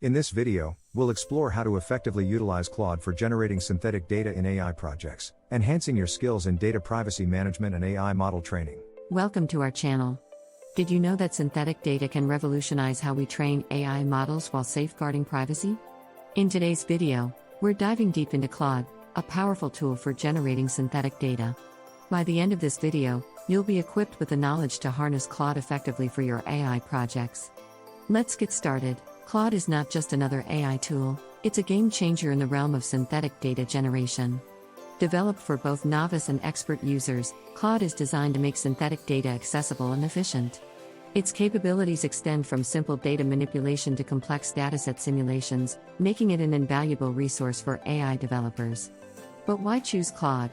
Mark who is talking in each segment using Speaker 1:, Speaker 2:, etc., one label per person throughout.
Speaker 1: In this video, we'll explore how to effectively utilize Claude for generating synthetic data in AI projects, enhancing your skills in data privacy management and AI model training.
Speaker 2: Welcome to our channel. Did you know that synthetic data can revolutionize how we train AI models while safeguarding privacy? In today's video, we're diving deep into Claude, a powerful tool for generating synthetic data. By the end of this video, you'll be equipped with the knowledge to harness Claude effectively for your AI projects. Let's get started. Claude is not just another AI tool, it's a game changer in the realm of synthetic data generation. Developed for both novice and expert users, Claude is designed to make synthetic data accessible and efficient. Its capabilities extend from simple data manipulation to complex dataset simulations, making it an invaluable resource for AI developers. But why choose Claude?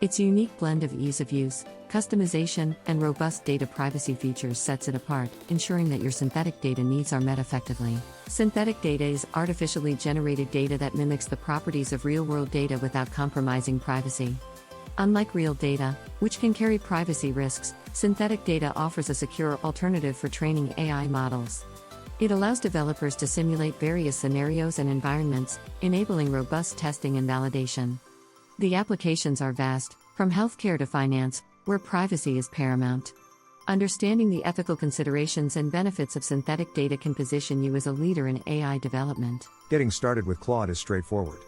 Speaker 2: Its unique blend of ease of use, customization, and robust data privacy features sets it apart, ensuring that your synthetic data needs are met effectively. Synthetic data is artificially generated data that mimics the properties of real-world data without compromising privacy. Unlike real data, which can carry privacy risks, synthetic data offers a secure alternative for training AI models. It allows developers to simulate various scenarios and environments, enabling robust testing and validation. The applications are vast, from healthcare to finance, where privacy is paramount. Understanding the ethical considerations and benefits of synthetic data can position you as a leader in AI development.
Speaker 1: Getting started with Claude is straightforward.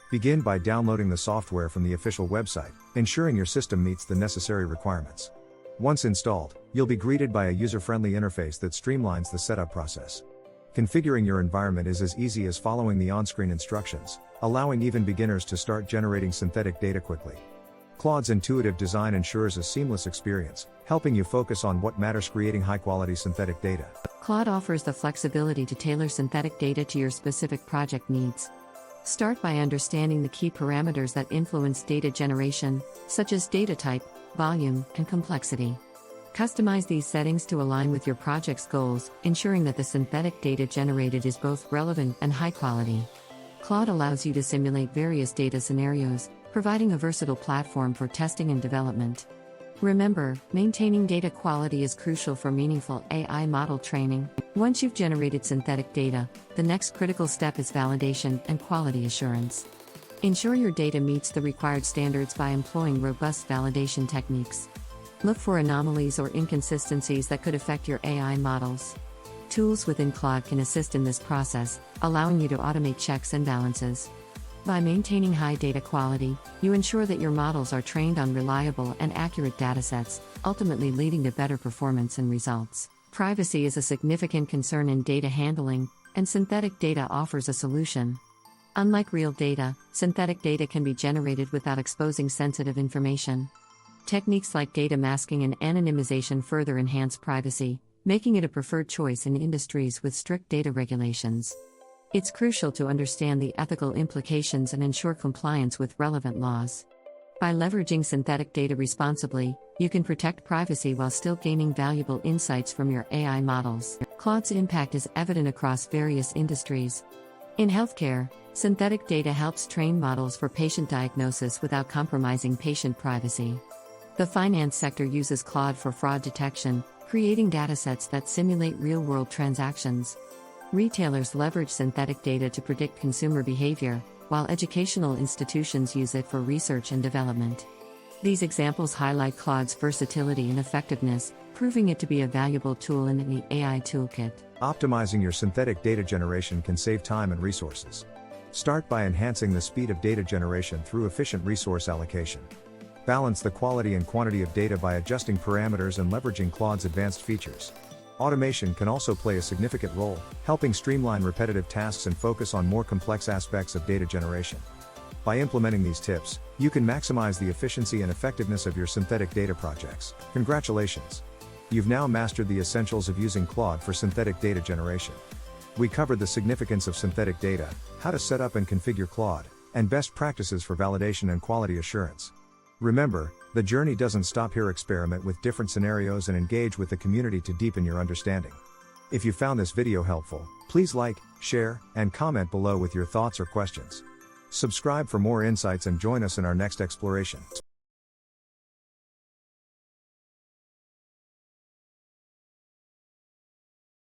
Speaker 1: Begin by downloading the software from the official website, ensuring your system meets the necessary requirements. Once installed, you'll be greeted by a user-friendly interface that streamlines the setup process. Configuring your environment is as easy as following the on-screen instructions, allowing even beginners to start generating synthetic data quickly. Claude's intuitive design ensures a seamless experience, helping you focus on what matters: creating high-quality synthetic data.
Speaker 2: Claude offers the flexibility to tailor synthetic data to your specific project needs. Start by understanding the key parameters that influence data generation, such as data type, volume, and complexity. Customize these settings to align with your project's goals, ensuring that the synthetic data generated is both relevant and high quality. Claude allows you to simulate various data scenarios, providing a versatile platform for testing and development. Remember, maintaining data quality is crucial for meaningful AI model training. Once you've generated synthetic data, the next critical step is validation and quality assurance. Ensure your data meets the required standards by employing robust validation techniques. Look for anomalies or inconsistencies that could affect your AI models. Tools within Claude can assist in this process, allowing you to automate checks and balances. By maintaining high data quality, you ensure that your models are trained on reliable and accurate datasets, ultimately leading to better performance and results. Privacy is a significant concern in data handling, and synthetic data offers a solution. Unlike real data, synthetic data can be generated without exposing sensitive information. Techniques like data masking and anonymization further enhance privacy, making it a preferred choice in industries with strict data regulations. It's crucial to understand the ethical implications and ensure compliance with relevant laws. By leveraging synthetic data responsibly, you can protect privacy while still gaining valuable insights from your AI models. Claude's impact is evident across various industries. In healthcare, synthetic data helps train models for patient diagnosis without compromising patient privacy. The finance sector uses Claude for fraud detection, creating datasets that simulate real-world transactions. Retailers leverage synthetic data to predict consumer behavior, while educational institutions use it for research and development. These examples highlight Claude's versatility and effectiveness, proving it to be a valuable tool in the AI toolkit.
Speaker 1: Optimizing your synthetic data generation can save time and resources. Start by enhancing the speed of data generation through efficient resource allocation. Balance the quality and quantity of data by adjusting parameters and leveraging Claude's advanced features. Automation can also play a significant role, helping streamline repetitive tasks and focus on more complex aspects of data generation. By implementing these tips, you can maximize the efficiency and effectiveness of your synthetic data projects. Congratulations! You've now mastered the essentials of using Claude for synthetic data generation. We covered the significance of synthetic data, how to set up and configure Claude, and best practices for validation and quality assurance. Remember, the journey doesn't stop here. Experiment with different scenarios and engage with the community to deepen your understanding. If you found this video helpful, please like, share, and comment below with your thoughts or questions. Subscribe for more insights and join us in our next exploration.